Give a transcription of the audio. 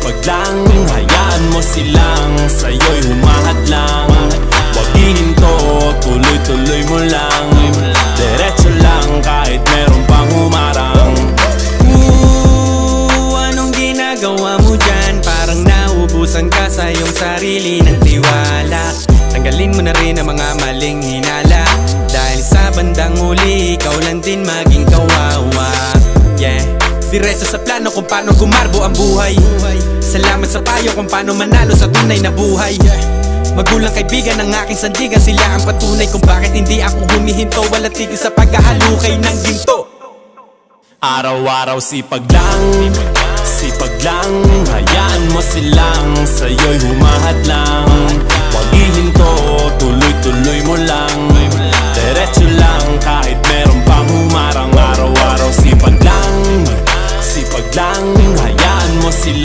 sipag lang, hayaan mo silang sa'yo'y humahad lang. Huwag ihinto, tuloy-tuloy mo lang. Diretso lang kahit meron pang humarang. Anong ginagawa mo dyan? Parang naubusan ka sa iyong sarili ng tiwala. Tanggalin mo na rin ang mga maling hinala, dahil sa bandang huli ikaw lang din maging kawawa. Yeah, diretso sa plano kung paano gumarbo ang buhay. Salamat sa payo kung paano manalo sa tunay na buhay. Magulang kaibigan ng aking sandigan, sila ang patunay kung bakit hindi ako humihinto. Walang tigil sa pagkahalukay ng ginto. Araw-araw sipag lang, hayaan mo silang sa'yo'y humahad lang. Huwag ihinto, tuloy-tuloy mo lang. Diretso lang kahit meron pang humarang. Araw-araw sipag lang, hayaan mo silang